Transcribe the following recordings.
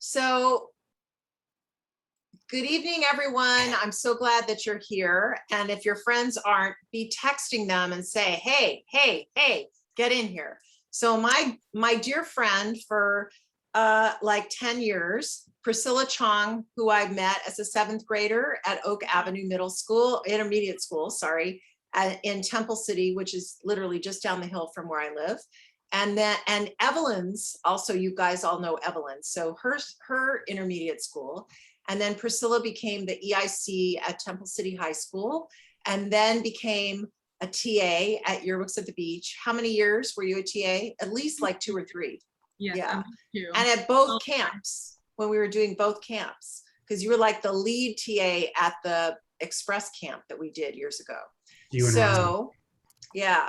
So good evening, everyone. I'm so glad that you're here. And if your friends aren't, be texting them and say, hey, get in here. So my dear friend for like 10 years, Priscilla Chong, who I met as a 7th grader at Oak Avenue Intermediate School, in Temple City, which is literally just down the hill from where I live. And Evelyn's, also, you guys all know Evelyn. So her intermediate school. And then Priscilla became the EIC at Temple City High School, and then became a TA at Yearbooks at the Beach. How many years were you a TA? At least like 2 or 3. Yeah. And at both camps, when we were doing both camps, because you were like the lead TA at the express camp that we did years ago.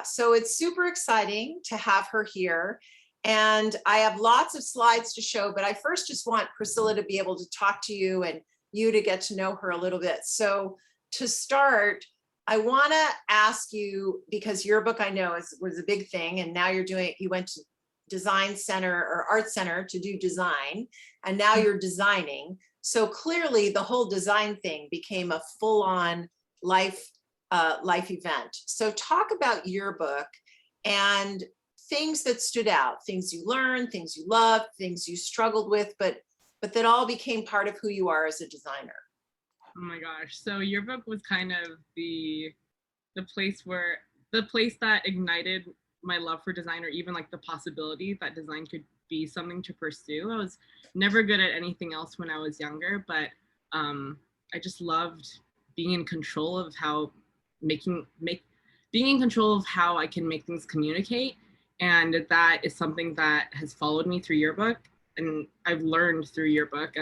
So it's super exciting to have her here. And I have lots of slides to show, but I first just want Priscilla to be able to talk to you and you to get to know her a little bit. So to start, I want to ask you, because Yearbook I know was a big thing, and now you went to Design Center or Art Center to do design, and now you're designing. So clearly the whole design thing became a full-on life event. So talk about Yearbook and things that stood out, things you learned, things you loved, things you struggled with, but that all became part of who you are as a designer. Oh my gosh. So Yearbook was kind of the place that ignited my love for design, or even like the possibility that design could be something to pursue. I was never good at anything else when I was younger, but I just loved being in control of how being in control of how I can make things communicate. And that is something that has followed me through Yearbook, and I've learned through Yearbook.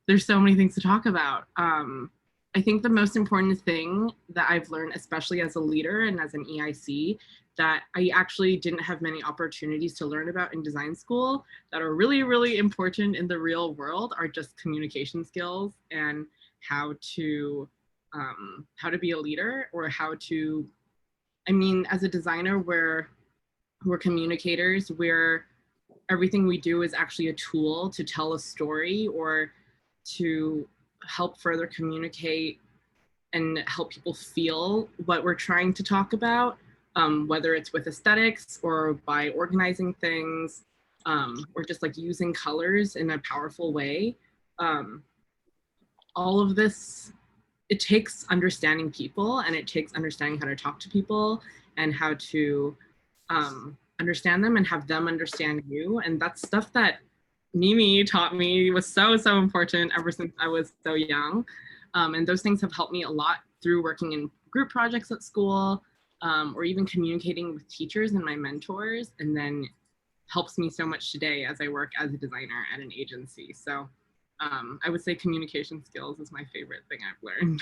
There's so many things to talk about. I think the most important thing that I've learned, especially as a leader and as an EIC, that I actually didn't have many opportunities to learn about in design school that are really, really important in the real world, are just communication skills and how to be a leader, or as a designer, we're communicators, where everything we do is actually a tool to tell a story or to help further communicate and help people feel what we're trying to talk about, whether it's with aesthetics or by organizing things, or just like using colors in a powerful way. All of this, it takes understanding people, and it takes understanding how to talk to people and how to understand them and have them understand you. And that's stuff that Mimi taught me was so important ever since I was so young. And those things have helped me a lot through working in group projects at school, or even communicating with teachers and my mentors, and then helps me so much today as I work as a designer at an agency. So I would say communication skills is my favorite thing I've learned.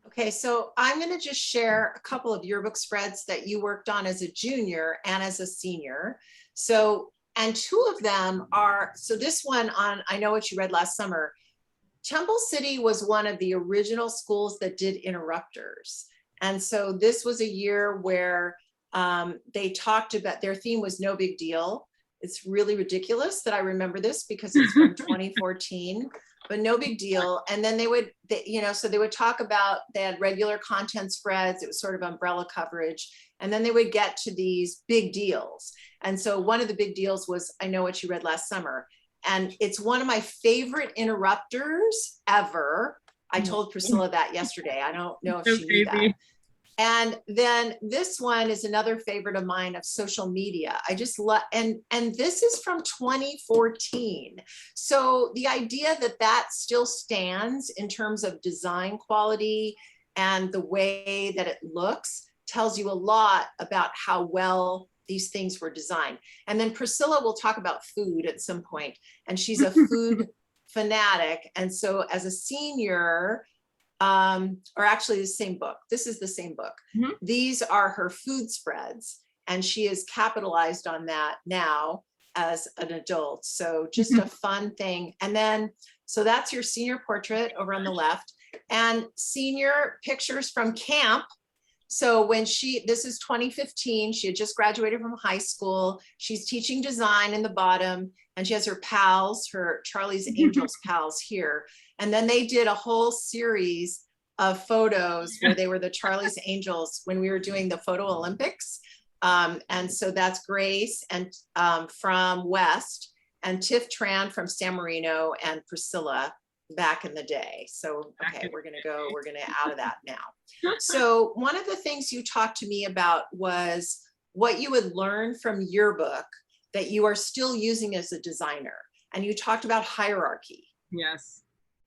Okay, so I'm going to just share a couple of Yearbook spreads that you worked on as a junior and as a senior. So, and 2 of them are, so this one on I Know What You Read Last Summer, Temple City was one of the original schools that did interrupters. And so this was a year where they talked about, their theme was no big deal. It's really ridiculous that I remember this because it's from 2014, but no big deal. And then they would talk about, they had regular content spreads. It was sort of umbrella coverage. And then they would get to these big deals. And so one of the big deals was I Know What You Read Last Summer. And it's one of my favorite interrupters ever. I told Priscilla that yesterday. I don't know if she knew that. And then this one is another favorite of mine, of social media. I just love, and this is from 2014. So the idea that still stands in terms of design quality and the way that it looks tells you a lot about how well these things were designed. And then Priscilla will talk about food at some point, and she's a food fanatic. And so as a senior, or actually the same book. This is the same book. Mm-hmm. These are her food spreads, and she is capitalized on that now as an adult. So just a fun thing. And then, so that's your senior portrait over on the left, and senior pictures from camp. So when this is 2015, she had just graduated from high school. She's teaching design in the bottom, and she has her pals, her Charlie's Angels pals here. And then they did a whole series of photos where they were the Charlie's Angels when we were doing the photo Olympics. And so that's Grace and from West, and Tiff Tran from San Marino, and Priscilla back in the day. So, okay, we're going to out of that now. So one of the things you talked to me about was what you would learn from Yearbook that you are still using as a designer. And you talked about hierarchy. Yes.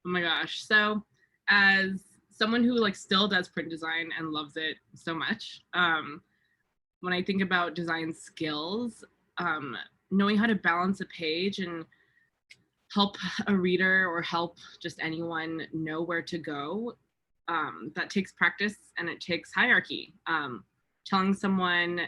Oh my gosh. So as someone who like still does print design and loves it so much, when I think about design skills, knowing how to balance a page and help a reader or help just anyone know where to go, that takes practice and it takes hierarchy. Telling someone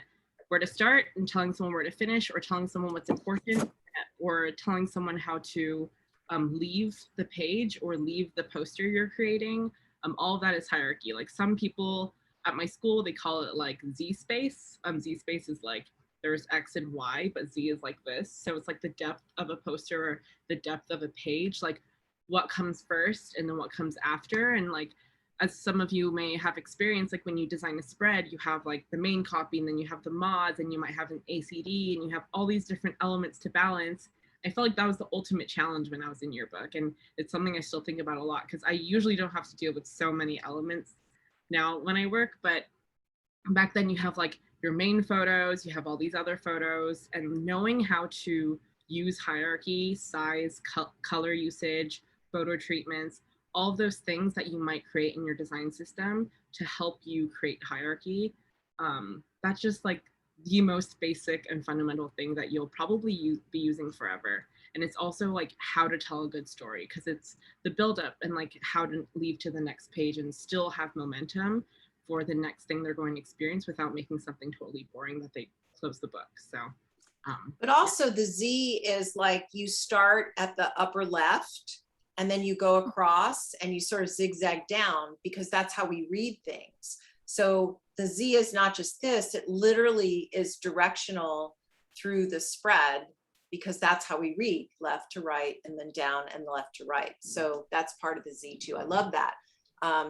where to start and telling someone where to finish, or telling someone what's important, or telling someone how to leave the page or leave the poster you're creating. All of that is hierarchy. Like some people at my school, they call it like Z space. Z space is like there's X and Y, but Z is like this. So it's like the depth of a poster or the depth of a page, like what comes first and then what comes after. And like, as some of you may have experienced, like when you design a spread, you have like the main copy and then you have the mods and you might have an ACD and you have all these different elements to balance. I felt like that was the ultimate challenge when I was in Yearbook. And it's something I still think about a lot because I usually don't have to deal with so many elements now when I work, but back then you have like your main photos, you have all these other photos, and knowing how to use hierarchy, size, color usage, photo treatments, all of those things that you might create in your design system to help you create hierarchy. That's just like the most basic and fundamental thing that you'll probably be using forever. And it's also like how to tell a good story, because it's the buildup and like how to leave to the next page and still have momentum for the next thing they're going to experience without making something totally boring that they close the book. So, but also the Z is like you start at the upper left and then you go across and you sort of zigzag down, because that's how we read things. So the Z is not just this, it literally is directional through the spread, because that's how we read, left to right and then down and left to right. So that's part of the Z too. I love that.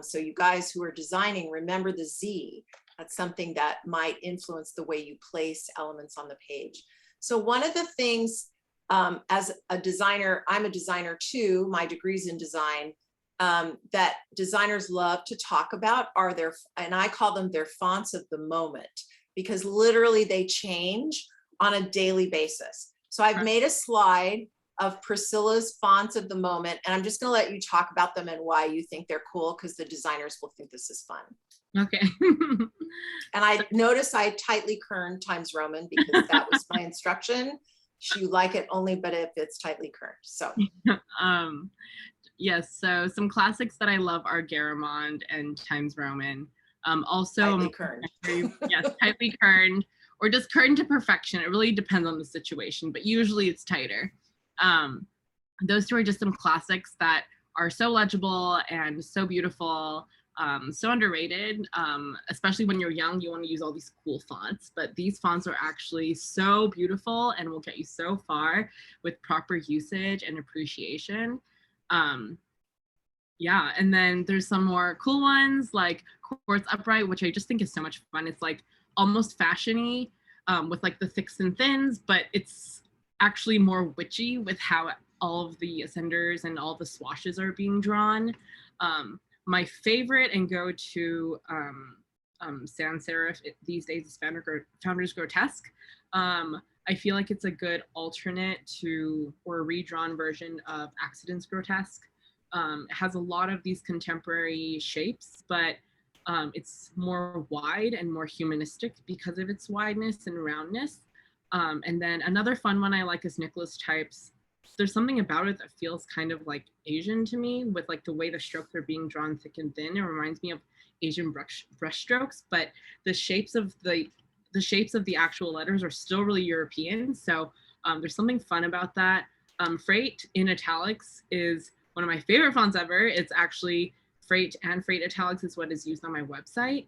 So you guys who are designing, remember the Z. That's something that might influence the way you place elements on the page. So one of the things, as a designer, I'm a designer too, my degree's in design, that designers love to talk about are their, and I call them their fonts of the moment, because literally they change on a daily basis. So I've made a slide of Priscilla's fonts of the moment, and I'm just going to let you talk about them and why you think they're cool, because the designers will think this is fun. Okay. And I notice I tightly kerned Times Roman because that was my instruction. You like it only, but if it's tightly kerned. So yes, so some classics that I love are Garamond and Times Roman. Also tightly kerned. Yes, tightly kerned, or just kerned to perfection. It really depends on the situation, but usually it's tighter. Those two are just some classics that are so legible and so beautiful, so underrated. Especially when you're young, you want to use all these cool fonts, but these fonts are actually so beautiful and will get you so far with proper usage and appreciation. Yeah, and then there's some more cool ones like Quartz Upright, which I just think is so much fun. It's like almost fashion-y with like the thicks and thins, but it's actually more witchy with how all of the ascenders and all the swashes are being drawn. My favorite and go-to sans serif these days is Founders Grotesque. I feel like it's a good alternate to, or a redrawn version of Accidents Grotesque. It has a lot of these contemporary shapes, but it's more wide and more humanistic because of its wideness and roundness. And then another fun one I like is Nicholas Types. There's something about it that feels kind of like Asian to me, with like the way the strokes are being drawn thick and thin. It reminds me of Asian brush strokes, but the shapes of the actual letters are still really European. So there's something fun about that. Freight in italics is one of my favorite fonts ever. It's actually Freight, and Freight italics is what is used on my website.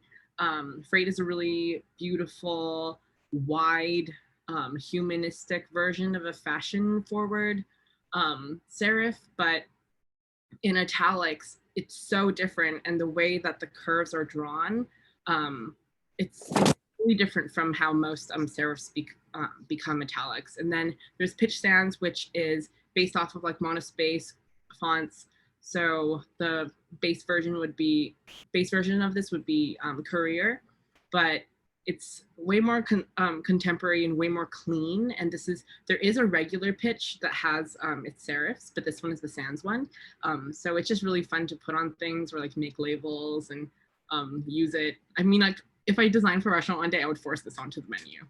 Freight is a really beautiful, wide, humanistic version of a fashion forward serif, but in italics, it's so different. And the way that the curves are drawn, it's really different from how most serifs become italics. And then there's pitch sans, which is based off of like monospace fonts. So the base version of this would be Courier, but it's way more contemporary and way more clean. And there is a regular pitch that has its serifs, but this one is the sans one. So it's just really fun to put on things or like make labels and use it. I mean, like if I designed for a restaurant one day, I would force this onto the menu.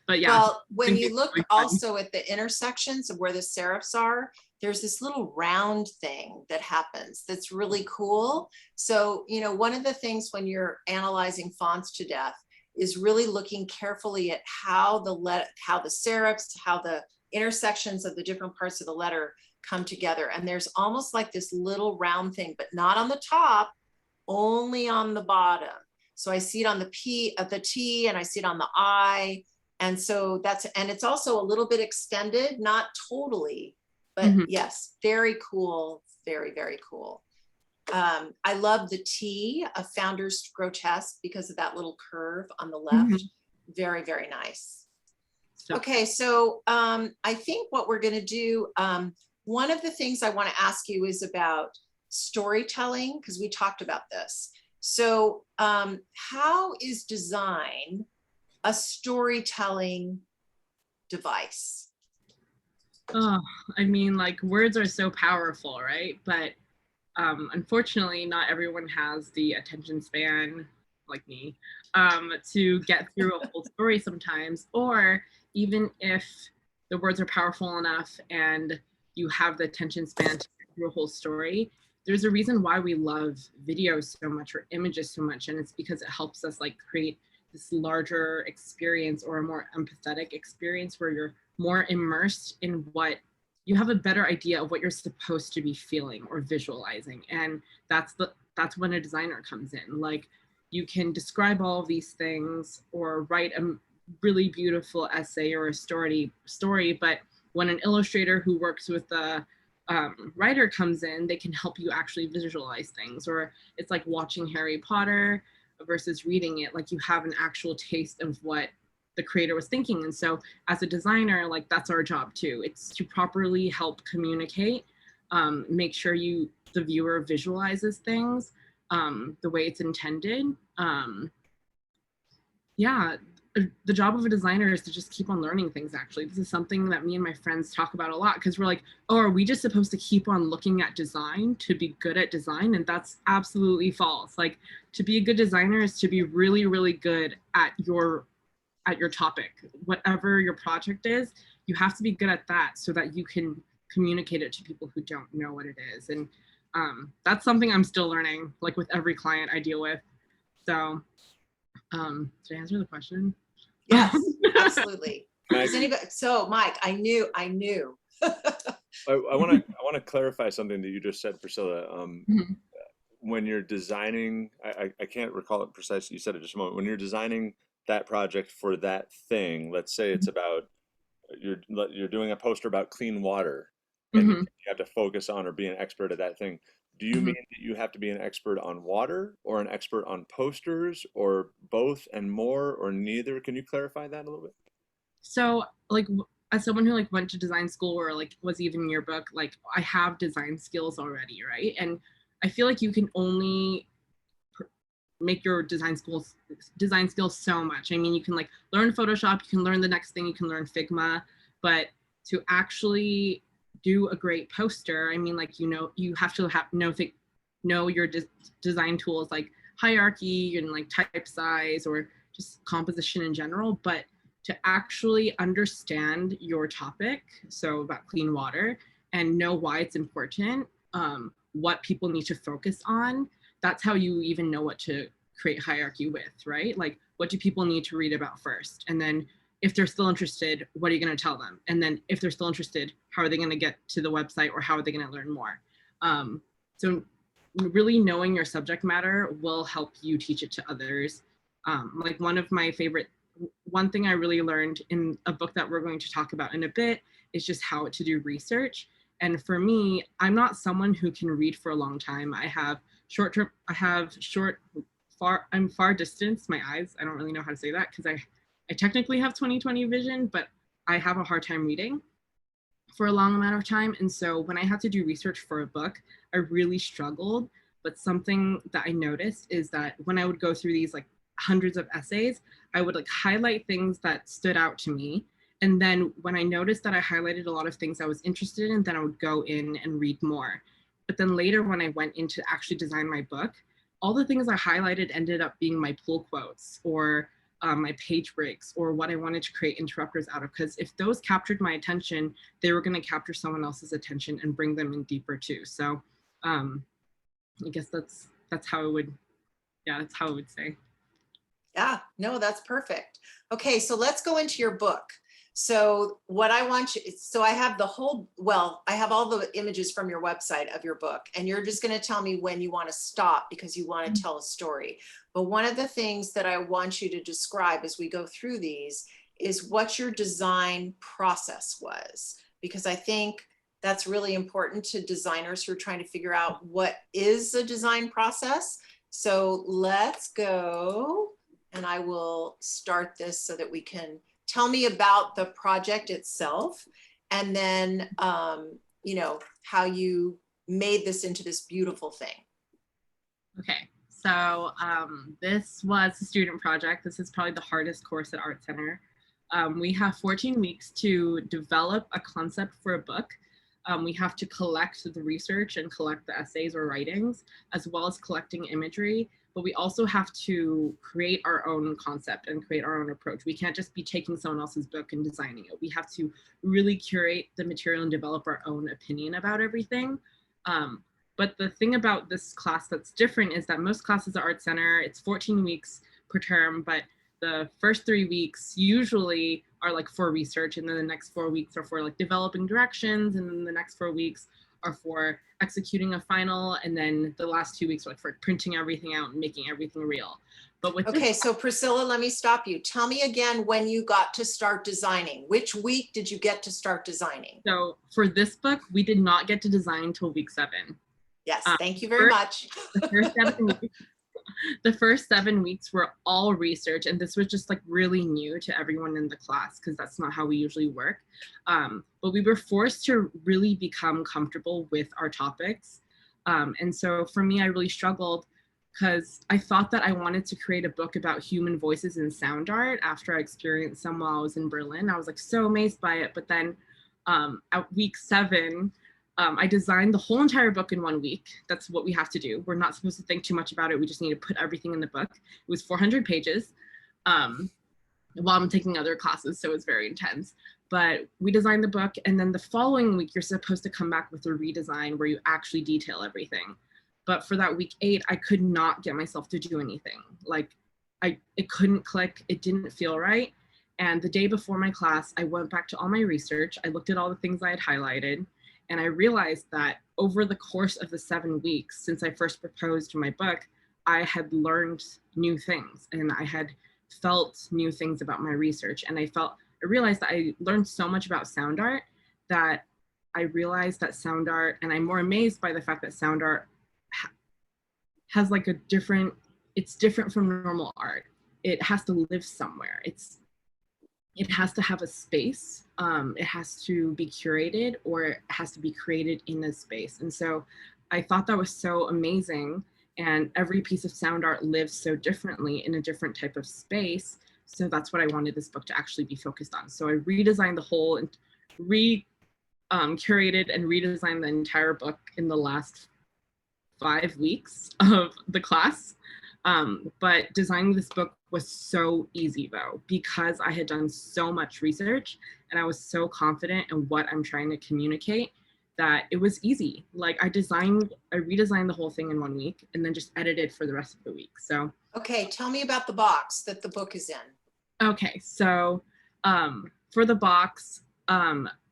But yeah. Well, when you look also at the intersections of where the serifs are, there's this little round thing that happens that's really cool. So, you know, one of the things when you're analyzing fonts to death is really looking carefully at how the serifs, how the intersections of the different parts of the letter come together. And there's almost like this little round thing, but not on the top, only on the bottom. So I see it on the T, and I see it on the I. And so and it's also a little bit extended, not totally, but yes, very cool. Very, very cool. I love the T of Founders Grotesque because of that little curve on the left. Very, very nice. Okay, so I think what we're gonna do, one of the things I wanna ask you is about storytelling, because we talked about this. So how is design a storytelling device? Oh, I mean, like words are so powerful, right? But unfortunately, not everyone has the attention span like me to get through a whole story sometimes. Or even if the words are powerful enough and you have the attention span to get through a whole story, there's a reason why we love videos so much or images so much, and it's because it helps us like create this larger experience or a more empathetic experience where you're more immersed in what you have a better idea of what you're supposed to be feeling or visualizing. And that's when a designer comes in. Like you can describe all of these things or write a really beautiful essay or a story, but when an illustrator who works with the writer comes in, they can help you actually visualize things. Or it's like watching Harry Potter versus reading it, like you have an actual taste of what the creator was thinking. And so as a designer, like that's our job too. It's to properly help communicate, make sure the viewer visualizes things the way it's intended. Yeah, the job of a designer is to just keep on learning things. Actually, this is something that me and my friends talk about a lot, because we're like, oh, are we just supposed to keep on looking at design to be good at design? And that's absolutely false. Like to be a good designer is to be really, really good at your topic. Whatever your project is, you have to be good at that so that you can communicate it to people who don't know what it is. And that's something I'm still learning, like with every client I deal with. So did I answer the question? Yes, absolutely. So Mike, I knew. I want to clarify something that you just said, Priscilla. When you're designing, I can't recall it precisely. You said it just a moment. When you're designing that project for that thing, let's say it's about you're doing a poster about clean water, and you have to focus on or be an expert at that thing. Do you mean that you have to be an expert on water or an expert on posters or both and more or neither? Can you clarify that a little bit? So like as someone who like went to design school or like was even Yearbook, like I have design skills already, right? And I feel like you can only make your design skills so much. I mean, you can like learn Photoshop, you can learn the next thing, you can learn Figma, but to actually do a great poster, I mean, like, you have to know your design tools like hierarchy and like type size or just composition in general. But to actually understand your topic, so about clean water, and know why it's important, what people need to focus on, that's how you even know what to create hierarchy with, right? Like, what do people need to read about first? And then if they're still interested, what are you going to tell them? And then if they're still interested, how are they going to get to the website, or how are they going to learn more? So really knowing your subject matter will help you teach it to others. Like one thing I really learned in a book that we're going to talk about in a bit is just how to do research. And for me, I'm not someone who can read for a long time. I'm far distance, my eyes. I don't really know how to say that because I technically have 20/20 vision, but I have a hard time reading for a long amount of time. And so when I had to do research for a book, I really struggled. But something that I noticed is that when I would go through these like hundreds of essays, I would like highlight things that stood out to me. And then when I noticed that I highlighted a lot of things I was interested in, then I would go in and read more. But then later when I went in to actually design my book, all the things I highlighted ended up being my pull quotes or my page breaks or what I wanted to create interrupters out of. Because if those captured my attention, they were going to capture someone else's attention and bring them in deeper too. So I guess that's how it would, that's how I would say. Yeah, no, that's perfect. Okay, so let's go into your book. So what I want you, so I have I have all the images from your website of your book, and you're just going to tell me when you want to stop because you want to tell a story. But one of the things that I want you to describe as we go through these is what your design process was, because I think that's really important to designers who are trying to figure out what is a design process. So let's go, and I will start this so that we can tell me about the project itself, and then, you know, how you made this into this beautiful thing. Okay, so this was a student project. This is probably the hardest course at Art Center. We have 14 weeks to develop a concept for a book. We have to collect the research and collect the essays or writings, as well as collecting imagery. But we also have to create our own concept and create our own approach. We can't just be taking someone else's book and designing it. We have to really curate the material and develop our own opinion about everything. But the thing about this class that's different is that most classes at Art Center, it's 14 weeks per term, but the first 3 weeks usually are like for research, and then the next 4 weeks are for like developing directions, and then the next 4 weeks are for executing a final, and then the last 2 weeks are like for printing everything out and making everything real. But with okay, so Priscilla, let me stop you. Tell me again when you got to start designing. Which week did you get to start designing? So for this book, we did not get to design until week 7. Yes, thank you very much. The first 7 weeks were all research, and this was just like really new to everyone in the class because that's not how we usually work. But we were forced to really become comfortable with our topics. And so for me, I really struggled because I thought that I wanted to create a book about human voices in sound art after I experienced some while I was in Berlin. I was like so amazed by it. But then at week 7, I designed the whole entire book in 1 week. That's what we have to do. We're not supposed to think too much about it. We just need to put everything in the book. It was 400 pages while I'm taking other classes, so it was very intense. But we designed the book, and then the following week, you're supposed to come back with a redesign where you actually detail everything. But for that week 8, I could not get myself to do anything. Like, it couldn't click. It didn't feel right. And the day before my class, I went back to all my research. I looked at all the things I had highlighted. And I realized that over the course of the 7 weeks since I first proposed my book, I had learned new things and I had felt new things about my research. And I realized that I learned so much about sound art that I realized that sound art, and I'm more amazed by the fact that sound art has like it's different from normal art. It has to live somewhere. It has to have a space. It has to be curated, or it has to be created in a space. And so I thought that was so amazing. And every piece of sound art lives so differently in a different type of space. So that's what I wanted this book to actually be focused on. So I redesigned the whole and curated and redesigned the entire book in the last 5 weeks of the class. But designing this book was so easy though, because I had done so much research and I was so confident in what I'm trying to communicate that it was easy. Like I redesigned the whole thing in 1 week and then just edited for the rest of the week. So. Okay, tell me about the box that the book is in. Okay, so for the box,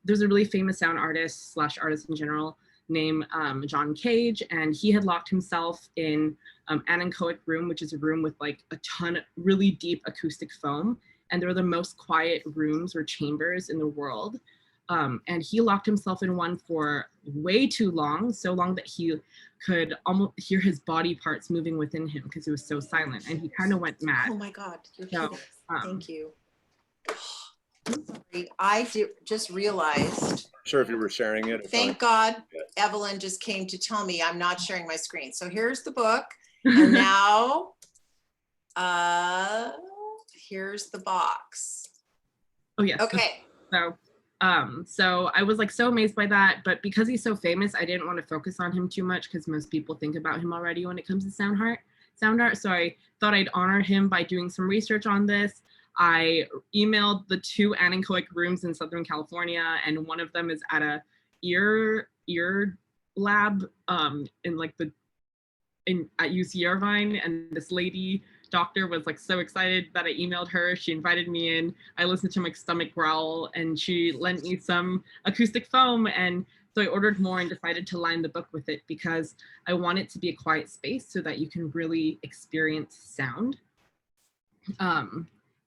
there's a really famous sound artist / artist in general named John Cage, and he had locked himself in anechoic room, which is a room with like a ton of really deep acoustic foam, and they're the most quiet rooms or chambers in the world. And he locked himself in one for way too long, so long that he could almost hear his body parts moving within him because it was so silent, and he kind of went mad. Oh my God, you're So, kidding. Thank you. I just realized. Sure, if you were sharing it. Thank God Evelyn just came to tell me I'm not sharing my screen. So here's the book. And now, here's the box. Oh yes. Okay. So I was like so amazed by that, but because he's so famous, I didn't want to focus on him too much because most people think about him already when it comes to sound art. So I thought I'd honor him by doing some research on this. I emailed the 2 anechoic rooms in Southern California, and one of them is at a ear lab at UC Irvine, and this lady doctor was like so excited that I emailed her. She invited me in. I listened to my stomach growl, and she lent me some acoustic foam, and so I ordered more and decided to line the book with it because I want it to be a quiet space so that you can really experience sound.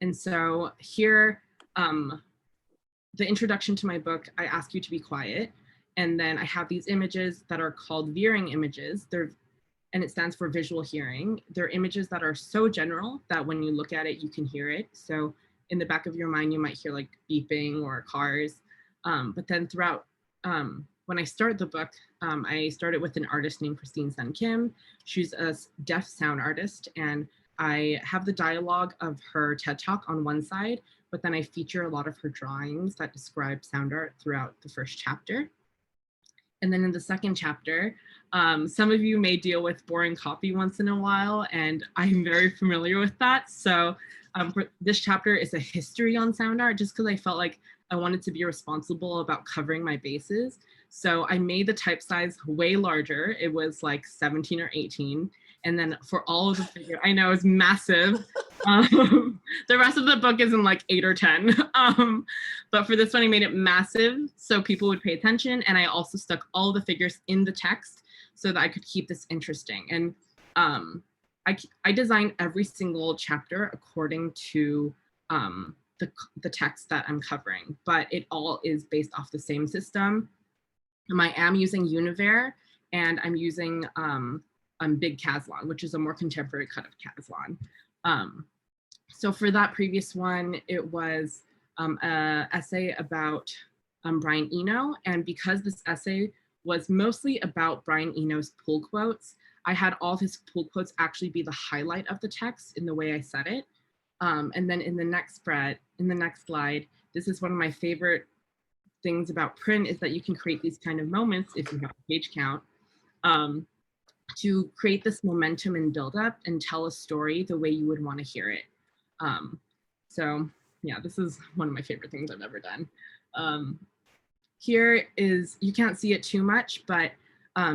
And so here, the introduction to my book, I ask you to be quiet. And then I have these images that are called veering images. And it stands for visual hearing. They're images that are so general that when you look at it, you can hear it. So in the back of your mind, you might hear like beeping or cars. But then throughout, when I start the book, I started with an artist named Christine Sun Kim. She's a deaf sound artist, and I have the dialogue of her TED Talk on one side, but then I feature a lot of her drawings that describe sound art throughout the first chapter. And then in the second chapter, some of you may deal with boring copy once in a while, and I'm very familiar with that. So for this chapter is a history on sound art, just because I felt like I wanted to be responsible about covering my bases. So I made the type size way larger. It was like 17 or 18. And then for all of the figure, I know it's massive. The rest of the book is in like 8 or 10. But for this one, I made it massive so people would pay attention. And I also stuck all the figures in the text so that I could keep this interesting. And I designed every single chapter according to the text that I'm covering, but it all is based off the same system. I am using Univer, and I'm using Big Caslon, which is a more contemporary cut of Caslon. So for that previous one, it was an essay about Brian Eno. And because this essay was mostly about Brian Eno's pull quotes, I had all of his pull quotes actually be the highlight of the text in the way I said it. And then in the next slide, this is one of my favorite things about print, is that you can create these kind of moments if you have a page count, to create this momentum and build up and tell a story the way you would want to hear it. So yeah, this is one of my favorite things I've ever done. Here is, you can't see it too much, but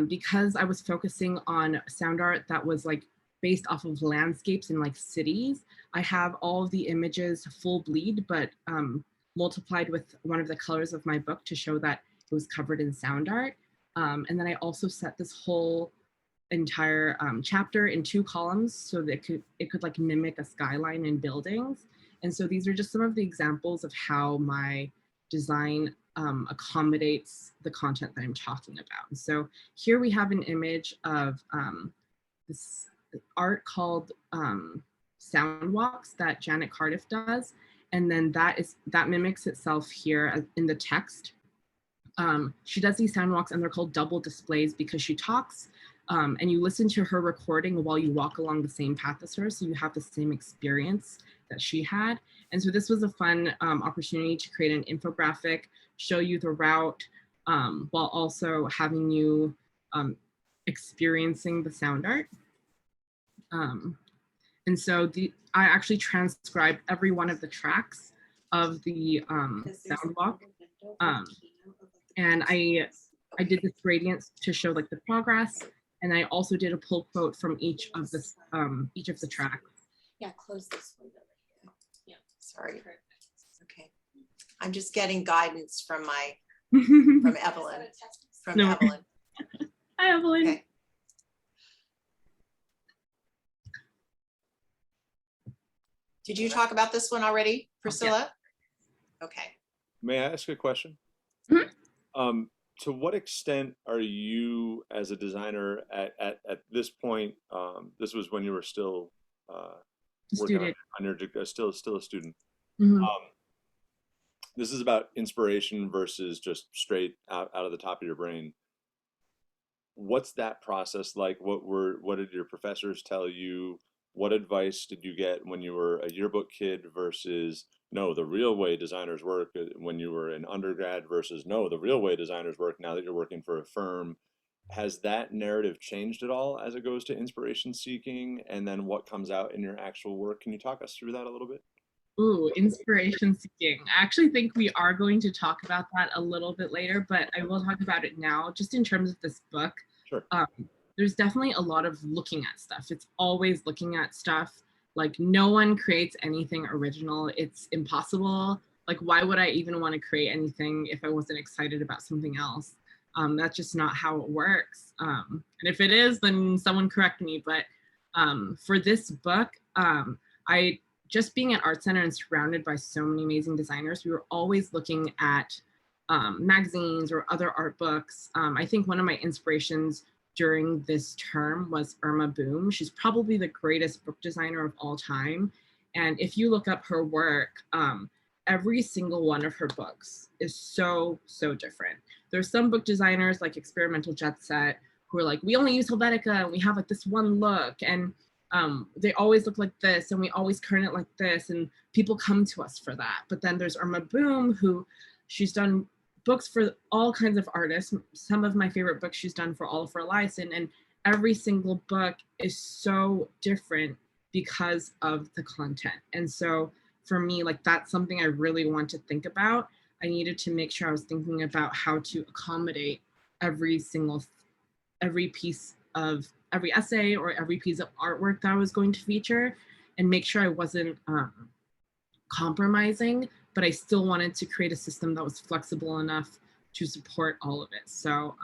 because I was focusing on sound art that was like based off of landscapes and like cities, I have all of the images full bleed, but multiplied with one of the colors of my book to show that it was covered in sound art. And then I also set this whole entire chapter in 2 columns so that it could like mimic a skyline and buildings. And so these are just some of the examples of how my design accommodates the content that I'm talking about. And so here we have an image of this art called Sound Walks that Janet Cardiff does. And then that mimics itself here in the text. She does these sound walks, and they're called double displays because she talks and you listen to her recording while you walk along the same path as her, so you have the same experience that she had. And so this was a fun opportunity to create an infographic, show you the route, while also having you experiencing the sound art. And so I actually transcribed every one of the tracks of the sound walk. And I did this gradient to show like the progress. And I also did a pull quote from each of the tracks. Yeah, close this window right here. Yeah, sorry. Okay. I'm just getting guidance from Evelyn. Hi, Evelyn. Okay. Did you talk about this one already, Priscilla? Okay. May I ask a question? Mhm. To what extent are you, as a designer, at this point? This was when you were still working Student. on your still a student. Mhm. This is about inspiration versus just straight out of the top of your brain. What's that process like? What did your professors tell you? What advice did you get when you were a yearbook kid versus no, the real way designers work when you were an undergrad versus no, the real way designers work now that you're working for a firm? Has that narrative changed at all as it goes to inspiration seeking and then what comes out in your actual work? Can you talk us through that a little bit? Ooh, inspiration seeking. I actually think we are going to talk about that a little bit later, but I will talk about it now, just in terms of this book. Sure. There's definitely a lot of looking at stuff. It's always looking at stuff. Like, no one creates anything original. It's impossible. Like, why would I even want to create anything if I wasn't excited about something else? That's just not how it works. And if it is, then someone correct me. But for this book, I just being at Art Center and surrounded by so many amazing designers, we were always looking at magazines or other art books. I think one of my inspirations during this term was Irma Boom. She's probably the greatest book designer of all time. And if you look up her work, every single one of her books is so, so different. There's some book designers like Experimental Jet Set who are like, we only use Helvetica and we have like this one look. And they always look like this and we always turn it like this and people come to us for that. But then there's Irma Boom, who she's done books for all kinds of artists. Some of my favorite books she's done for all of her lives, and every single book is so different because of the content. And so for me, like, that's something I really want to think about. I needed to make sure I was thinking about how to accommodate every piece of every essay or every piece of artwork that I was going to feature, and make sure I wasn't compromising, but I still wanted to create a system that was flexible enough to support all of it. So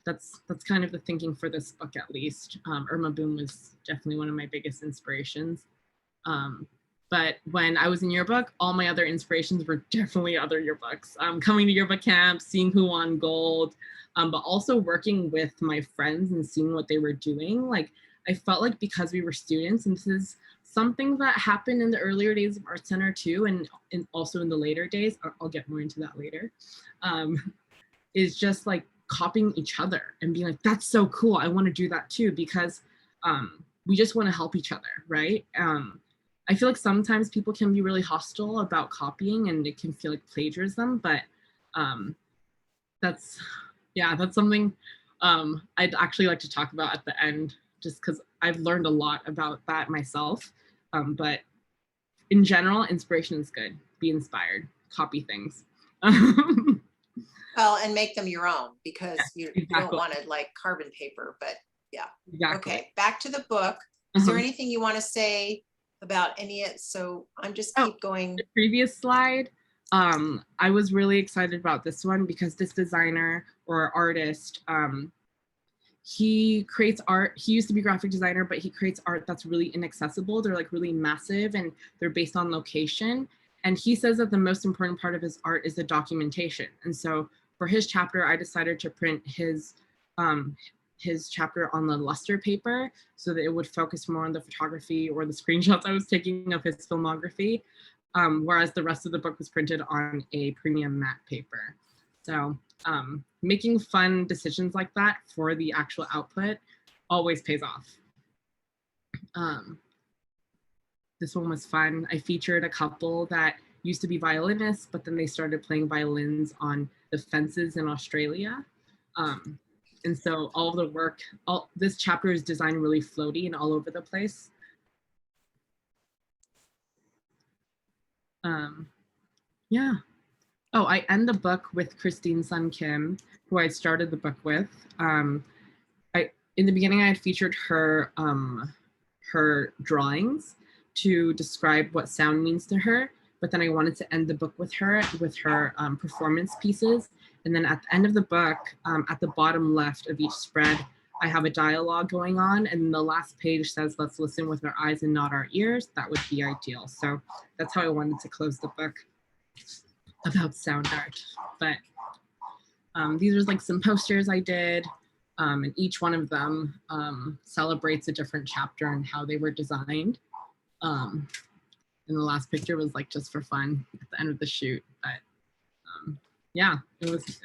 that's kind of the thinking for this book, at least. Irma Boom was definitely one of my biggest inspirations. But when I was in yearbook, all my other inspirations were definitely other yearbooks. Coming to yearbook camp, seeing who won gold, but also working with my friends and seeing what they were doing. Like, I felt like because we were students, and this is something that happened in the earlier days of Art Center too, and also in the later days, I'll get more into that later, is just like copying each other and being like, that's so cool, I want to do that too, because we just want to help each other, right? I feel like sometimes people can be really hostile about copying and it can feel like plagiarism, but that's something I'd actually like to talk about at the end, just because I've learned a lot about that myself. But in general, inspiration is good. Be inspired, copy things. Well, and make them your own, because you Exactly. don't want to like carbon paper, but yeah. Exactly. Okay, back to the book. Is there anything you want to say about any of it? So I'm just keep going. The previous slide, I was really excited about this one because this designer or artist, he creates art. He used to be a graphic designer, but he creates art that's really inaccessible. They're like really massive and they're based on location. And he says that the most important part of his art is the documentation. And so for his chapter, I decided to print his chapter on the luster paper so that it would focus more on the photography or the screenshots I was taking of his filmography, whereas the rest of the book was printed on a premium matte paper. So making fun decisions like that for the actual output always pays off. This one was fun. I featured a couple that used to be violinists, but then they started playing violins on the fences in Australia. And so all of the work, this chapter is designed really floaty and all over the place. Yeah. Oh, I end the book with Christine Sun Kim, who I started the book with. In the beginning, I had featured her her drawings to describe what sound means to her, but then I wanted to end the book with her performance pieces. And then at the end of the book, at the bottom left of each spread, I have a dialogue going on, and the last page says, let's listen with our eyes and not our ears. That would be ideal. So that's how I wanted to close the book about sound art. But these are like some posters I did, and each one of them celebrates a different chapter and how they were designed. And the last picture was like just for fun at the end of the shoot. But yeah, this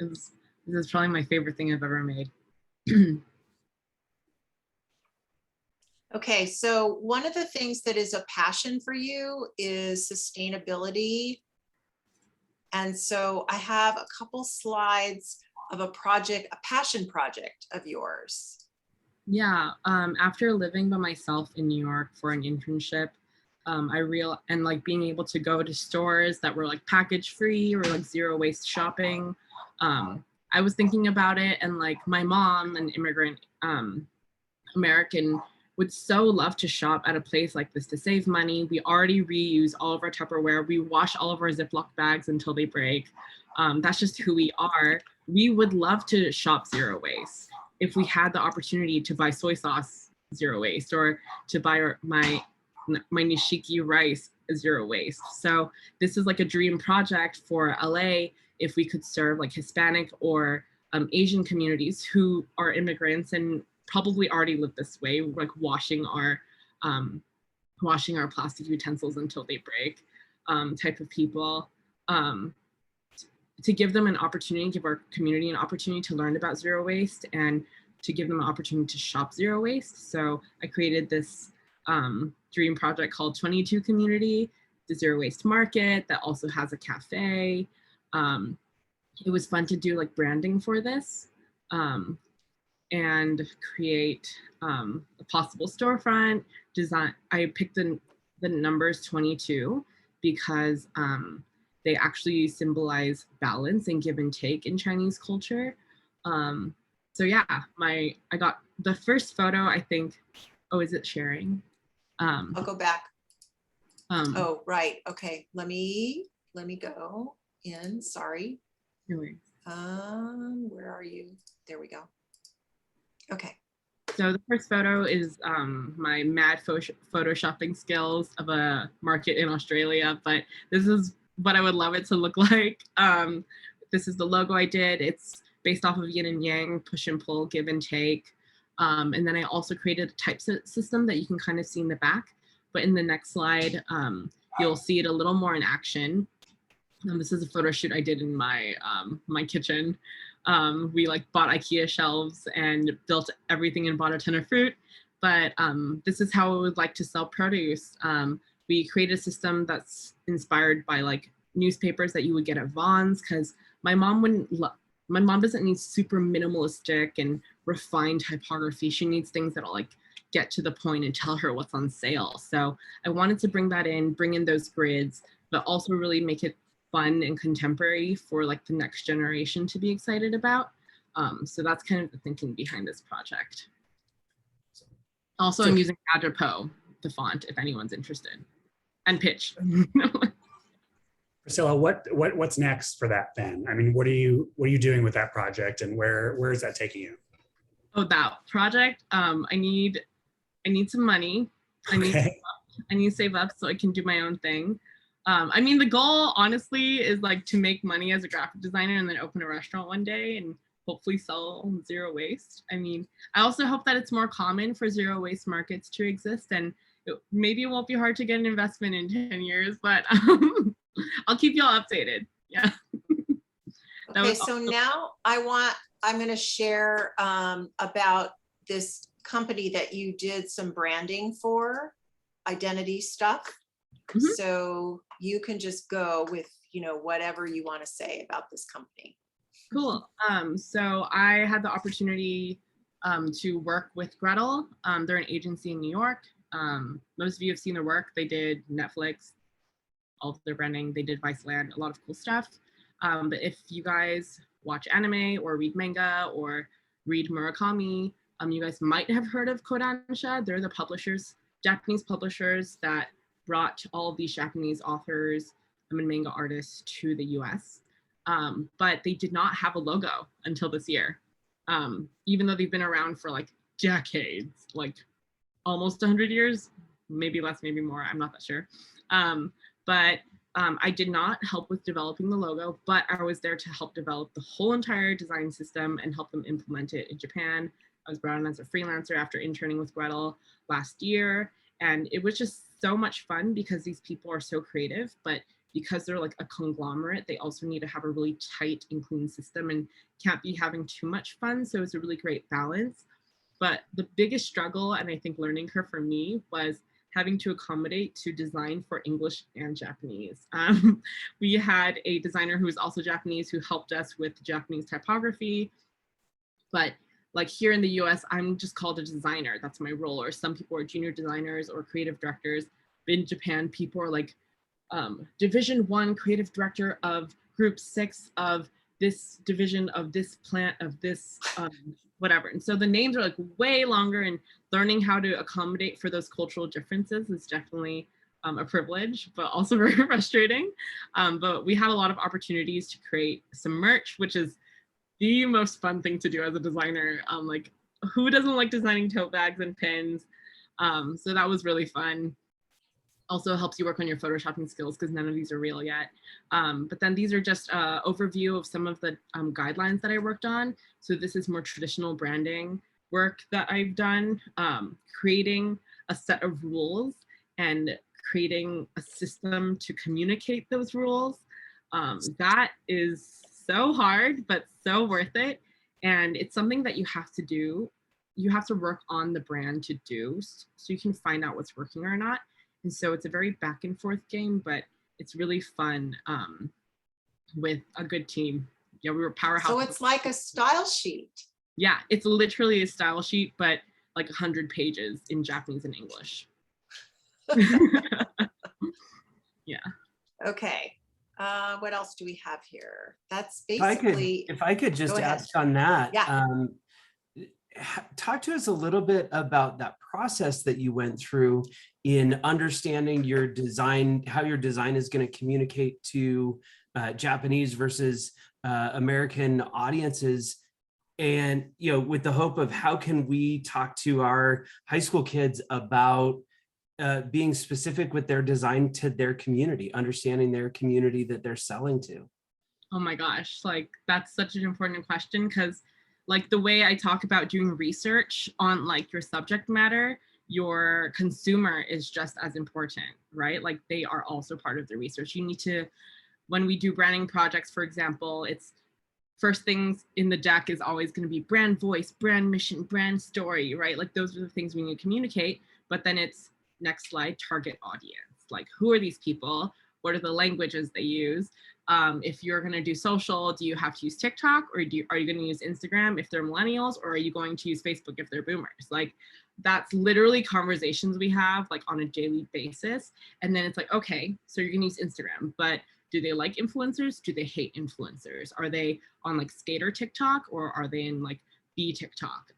is probably my favorite thing I've ever made. Okay, so one of the things that is a passion for you is sustainability. And so I have a couple slides of a project, a passion project of yours. Yeah, after living by myself in New York for an internship, and like being able to go to stores that were like package free or like zero waste shopping. I was thinking about it, and like my mom, an immigrant American, would so love to shop at a place like this to save money. We already reuse all of our Tupperware. We wash all of our Ziploc bags until they break. That's just who we are. We would love to shop zero waste. If we had the opportunity to buy soy sauce zero waste, or to buy my nishiki rice zero waste. So this is like a dream project for LA if we could serve like Hispanic or Asian communities who are immigrants and probably already live this way, like washing our plastic utensils until they break, type of people. To give them an opportunity, give our community an opportunity to learn about zero waste and to give them an opportunity to shop zero waste. So I created this dream project called 22 Community, the zero waste market that also has a cafe. It was fun to do like branding for this and create a possible storefront design. I picked the numbers 22 because they actually symbolize balance and give and take in Chinese culture. So yeah, I got the first photo, I think. Oh, is it sharing? I'll go back. Oh, right. Okay. Let me go in. Sorry. Anyway. Where are you? There we go. Okay. So the first photo is my mad photoshopping skills of a market in Australia, but this is what I would love it to look like. This is the logo I did. It's based off of yin and yang, push and pull, give and take. And then I also created a type system that you can kind of see in the back. But in the next slide, you'll see it a little more in action. This is a photo shoot I did in my my kitchen. We like bought IKEA shelves and built everything and bought a ton of fruit. But this is how I would like to sell produce. We created a system that's inspired by like newspapers that you would get at Vaughn's, because my mom doesn't need super minimalistic and refined typography. She needs things that'll like get to the point and tell her what's on sale. So I wanted to bring in those grids, but also really make it fun and contemporary for like the next generation to be excited about. So that's kind of the thinking behind this project. Also, I'm using Adrepo, the font, if anyone's interested, and Pitch. Priscilla, what's next for that then? I mean, what are you doing with that project, and where is that taking you? Oh, that project. I need some money. I need to save up so I can do my own thing. I mean, the goal, honestly, is like to make money as a graphic designer and then open a restaurant one day and hopefully sell zero waste. I mean, I also hope that it's more common for zero waste markets to exist, and maybe it won't be hard to get an investment in 10 years, but I'll keep y'all updated. Yeah. Okay, so now I'm going to share about this company that you did some branding for, identity stuff. Mm-hmm. So you can just go with, whatever you want to say about this company. Cool. So I had the opportunity to work with Gretel. They're an agency in New York. Most of you have seen their work. They did Netflix, all of their branding. They did Viceland, a lot of cool stuff. But if you guys watch anime or read manga or read Murakami, you guys might have heard of Kodansha. They're the publishers, Japanese publishers that brought all of these Japanese authors and manga artists to the US. but they did not have a logo until this year, even though they've been around for like decades, like almost 100 years, maybe less, maybe more, I'm not that sure. But I did not help with developing the logo, but I was there to help develop the whole entire design system and help them implement it in Japan. I was brought on as a freelancer after interning with Gretel last year. And it was just so much fun because these people are so creative, but because they're like a conglomerate, they also need to have a really tight and clean system and can't be having too much fun. So it's a really great balance. But the biggest struggle, and I think learning curve for me, was having to accommodate to design for English and Japanese. We had a designer who was also Japanese who helped us with Japanese typography, but like here in the US, I'm just called a designer. That's my role. Or some people are junior designers or creative directors. In Japan, people are like Division 1 creative director of group 6 of this division of this plant of this whatever. And so the names are like way longer, and learning how to accommodate for those cultural differences is definitely a privilege, but also very frustrating. But we had a lot of opportunities to create some merch, which is the most fun thing to do as a designer. Like, who doesn't like designing tote bags and pins? So that was really fun. Also helps you work on your photoshopping skills because none of these are real yet. But then these are just an overview of some of the guidelines that I worked on. So this is more traditional branding work that I've done, creating a set of rules and creating a system to communicate those rules. That is so hard, but so worth it. And it's something that you have to do. You have to work on the brand to do so you can find out what's working or not. And so it's a very back and forth game, but it's really fun with a good team. Yeah, we were powerhouse. So it's like a style sheet. Yeah, it's literally a style sheet, but like 100 pages in Japanese and English. Yeah. Okay. What else do we have here? That's basically. If I could just ask on that. Yeah. Talk to us a little bit about that process that you went through in understanding your design, how your design is going to communicate to Japanese versus American audiences. And, you know, with the hope of how can we talk to our high school kids about being specific with their design to their community, understanding their community that they're selling to? Oh my gosh, like that's such an important question, because like the way I talk about doing research on like your subject matter, your consumer is just as important, right? Like they are also part of the research. You need to, when we do branding projects, for example, it's first things in the deck is always going to be brand voice, brand mission, brand story, right? Like those are the things we need to communicate. But then it's next slide, target audience. Like who are these people? What are the languages they use? If you're going to do social, do you have to use TikTok, or are you going to use Instagram if they're millennials, or are you going to use Facebook if they're boomers? Like that's literally conversations we have like on a daily basis. And then it's like, okay, so you're going to use Instagram, but do they like influencers? Do they hate influencers? Are they on like skater TikTok, or are they in like B TikTok?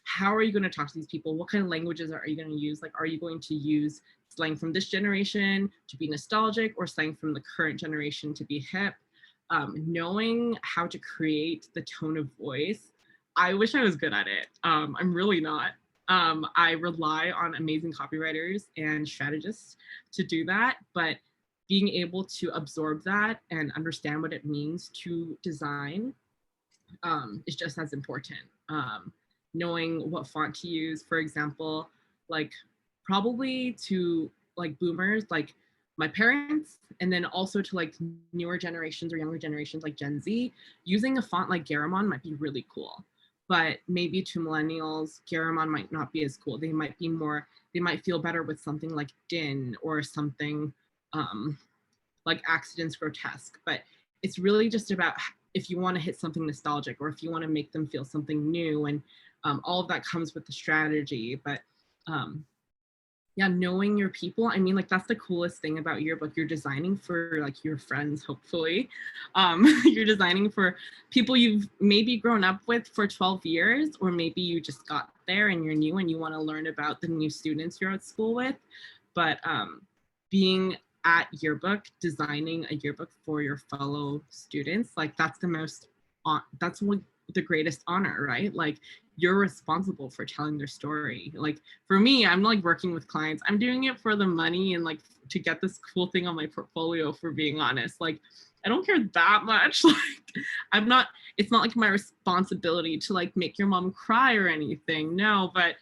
How are you going to talk to these people? What kind of languages are you going to use? Like, are you going to use slang from this generation to be nostalgic, or slang from the current generation to be hip? Knowing how to create the tone of voice. I wish I was good at it. I'm really not. I rely on amazing copywriters and strategists to do that, but being able to absorb that and understand what it means to design is just as important. Knowing what font to use, for example, like probably to like boomers, like my parents, and then also to like newer generations or younger generations like Gen Z, using a font like Garamond might be really cool. But maybe to millennials, Garamond might not be as cool. They might be more, they might feel better with something like Din or something like Accidents Grotesque. But it's really just about if you want to hit something nostalgic, or if you want to make them feel something new, and all of that comes with the strategy. But yeah, knowing your people, I mean, like that's the coolest thing about Yearbook. You're designing for like your friends, hopefully. You're designing for people you've maybe grown up with for 12 years, or maybe you just got there and you're new and you want to learn about the new students you're at school with. But being at Yearbook, designing a yearbook for your fellow students, like that's that's what the greatest honor, right? Like you're responsible for telling their story. Like for me, I'm like working with clients, I'm doing it for the money and like to get this cool thing on my portfolio, for being honest. Like I don't care that much. Like it's not like my responsibility to like make your mom cry or anything. No, but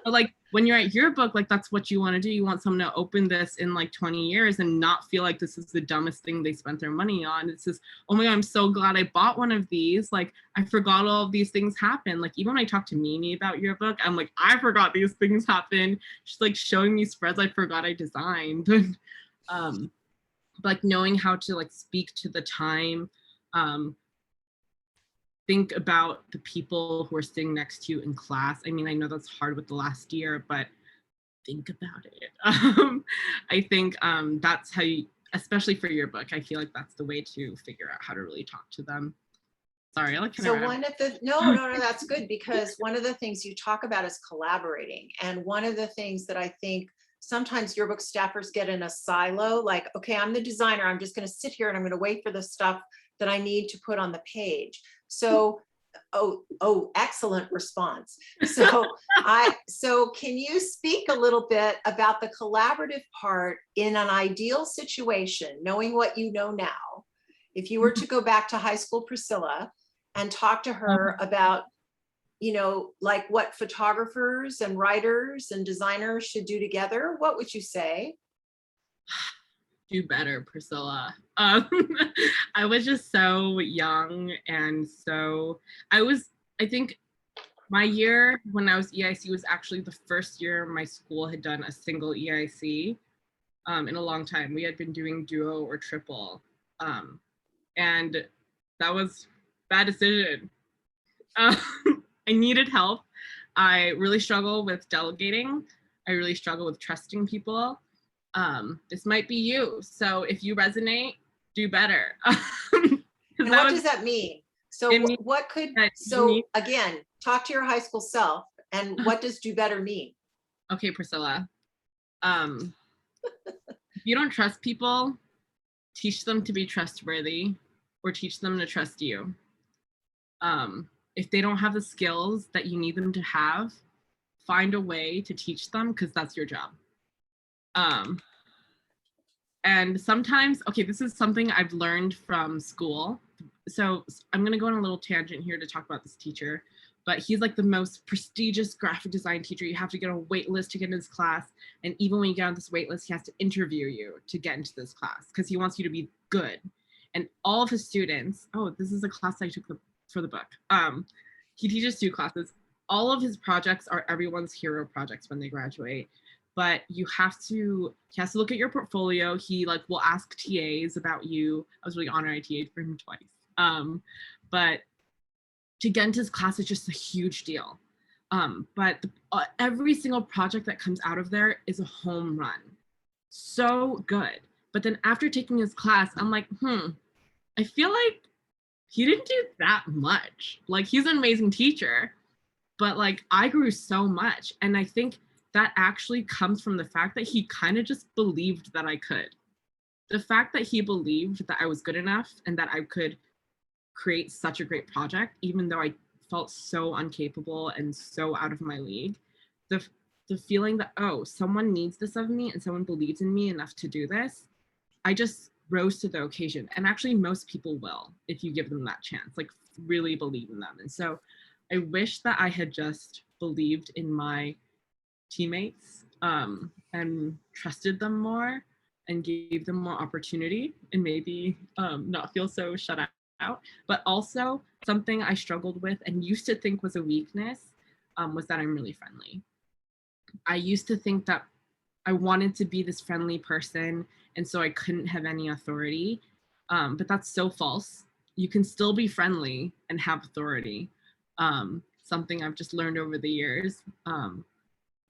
but like when you're at Yearbook, like that's what you want to do. You want someone to open this in like 20 years and not feel like this is the dumbest thing they spent their money on. It's just, oh my God, I'm so glad I bought one of these. Like I forgot all of these things happen. Like even when I talk to Mimi about Yearbook, I'm like, I forgot these things happen. She's like showing me spreads I forgot I designed. Like knowing how to like speak to the time, think about the people who are sitting next to you in class. I mean, I know that's hard with the last year, but think about it. I think that's how you, especially for Yearbook, I feel like that's the way to figure out how to really talk to them. Sorry, I like So one of the, no, that's good, because one of the things you talk about is collaborating. And one of the things that I think sometimes Yearbook staffers get in a silo, like, okay, I'm the designer, I'm just gonna sit here and I'm gonna wait for the stuff that I need to put on the page. So, excellent response. So so can you speak a little bit about the collaborative part in an ideal situation, knowing what you know now, if you were to go back to high school Priscilla and talk to her about, you know, like what photographers and writers and designers should do together, what would you say? Do better, Priscilla. I was just so young, and so I think my year when I was EIC was actually the first year my school had done a single EIC in a long time. We had been doing duo or triple, and that was a bad decision. I needed help. I really struggle with delegating. I really struggle with trusting people. This might be you. So if you resonate, do better. And what does that mean? So what could, so again, talk to your high school self, and what does do better mean? Okay, Priscilla. If you don't trust people, teach them to be trustworthy, or teach them to trust you. If they don't have the skills that you need them to have, find a way to teach them, because that's your job. And sometimes, okay, this is something I've learned from school. So I'm gonna go on a little tangent here to talk about this teacher, but he's like the most prestigious graphic design teacher. You have to get on a wait list to get into his class. And even when you get on this wait list, he has to interview you to get into this class because he wants you to be good. And all of his students, oh, this is a class I took for the book. He teaches 2 classes. All of his projects are everyone's hero projects when they graduate. But he has to look at your portfolio. He like will ask TAs about you. I was really honored I TA'd for him twice. But to get into his class is just a huge deal. But every single project that comes out of there is a home run. So good. But then after taking his class, I'm like, I feel like he didn't do that much. Like he's an amazing teacher, but like I grew so much. And I think that actually comes from the fact that he kind of just believed that I could. The fact that he believed that I was good enough and that I could create such a great project, even though I felt so incapable and so out of my league. The feeling that, oh, someone needs this of me and someone believes in me enough to do this, I just rose to the occasion. And actually most people will, if you give them that chance, like really believe in them. And so I wish that I had just believed in my teammates and trusted them more and gave them more opportunity and maybe not feel so shut out. But also something I struggled with and used to think was a weakness was that I'm really friendly. I used to think that I wanted to be this friendly person and so I couldn't have any authority, but that's so false. You can still be friendly and have authority. Something I've just learned over the years.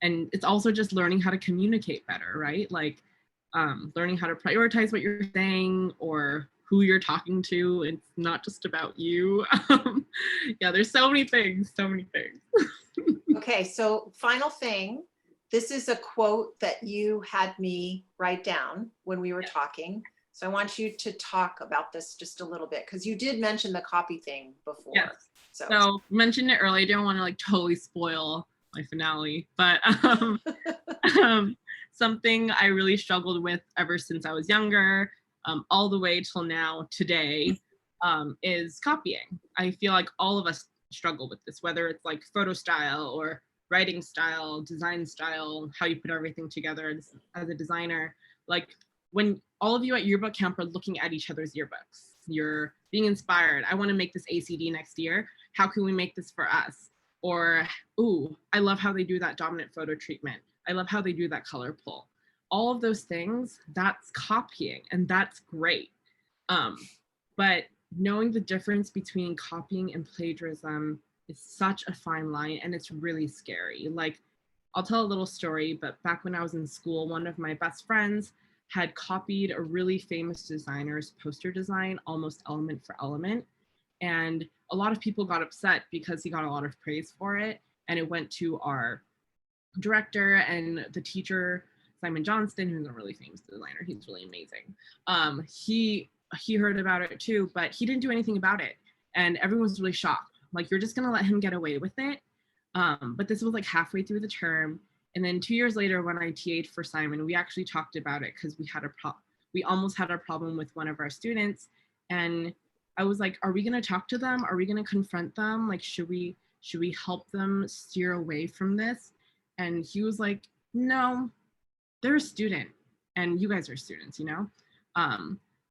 And it's also just learning how to communicate better, right? Like learning how to prioritize what you're saying or who you're talking to. It's not just about you. Yeah, there's so many things. Okay, so final thing, this is a quote that you had me write down when we were talking. So I want you to talk about this just a little bit, because you did mention the copy thing before. Yes. So Mentioned it earlier. I don't want to like totally spoil my finale, but something I really struggled with ever since I was younger, all the way till now today, is copying. I feel like all of us struggle with this, whether it's like photo style or writing style, design style, how you put everything together as a designer. Like when all of you at yearbook camp are looking at each other's yearbooks, you're being inspired. I want to make this ACD next year. How can we make this for us? Or, ooh, I love how they do that dominant photo treatment. I love how they do that color pull. All of those things, that's copying, and that's great. But knowing the difference between copying and plagiarism is such a fine line, and it's really scary. Like, I'll tell a little story, but back when I was in school, one of my best friends had copied a really famous designer's poster design, almost element for element. And a lot of people got upset because he got a lot of praise for it. And it went to our director and the teacher, Simon Johnston, who's a really famous designer. He's really amazing. He heard about it too, but he didn't do anything about it. And everyone was really shocked. Like, you're just gonna let him get away with it? But this was like halfway through the term. And then 2 years later, when I TA'd for Simon, we actually talked about it because we almost had a problem with one of our students. And I was like, are we gonna talk to them? Are we gonna confront them? Like, should we help them steer away from this? And he was like, no, they're a student and you guys are students, you know?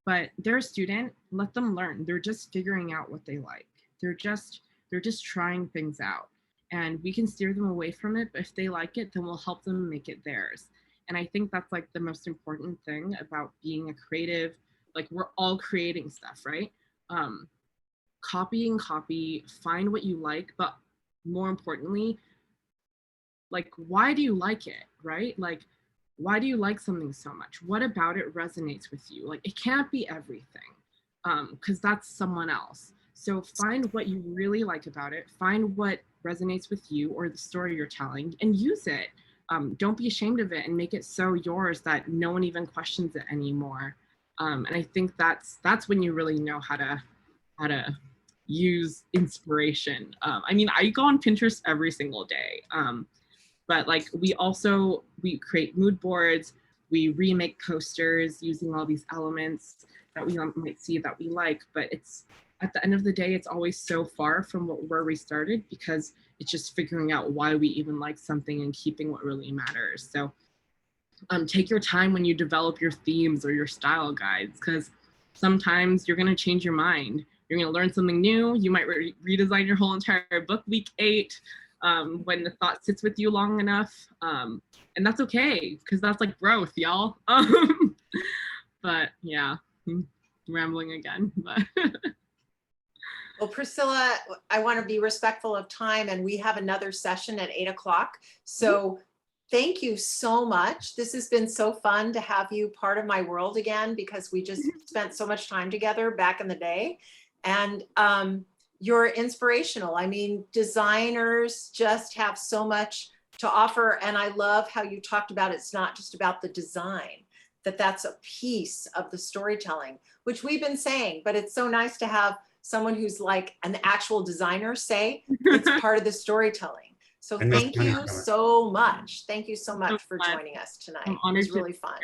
But they're a student, let them learn. They're just figuring out what they like. They're just trying things out. And we can steer them away from it, but if they like it, then we'll help them make it theirs. And I think that's like the most important thing about being a creative. Like, we're all creating stuff, right? Copy, find what you like, but more importantly, like, why do you like it, right? Like, why do you like something so much? What about it resonates with you? Like, it can't be everything, because that's someone else. So find what you really like about it, find what resonates with you or the story you're telling, and use it. Don't be ashamed of it, and make it so yours that no one even questions it anymore. And I think that's when you really know how to use inspiration. I mean, I go on Pinterest every single day, but like we create mood boards, we remake posters using all these elements that we might see that we like, but it's at the end of the day, it's always so far from where we started, because it's just figuring out why we even like something and keeping what really matters. So take your time when you develop your themes or your style guides, because sometimes you're going to change your mind. You're going to learn something new. You might redesign your whole entire book week 8 when the thought sits with you long enough. And that's okay, because that's like growth, y'all. But yeah, rambling again. But well, Priscilla, I want to be respectful of time, and we have another session at 8 o'clock. So thank you so much. This has been so fun to have you part of my world again, because we just spent so much time together back in the day. And you're inspirational. I mean, designers just have so much to offer. And I love how you talked about it's not just about the design, that's a piece of the storytelling, which we've been saying, but it's so nice to have someone who's like an actual designer say it's part of the storytelling. So thank you so much. Thank you so much for joining us tonight. It was really fun.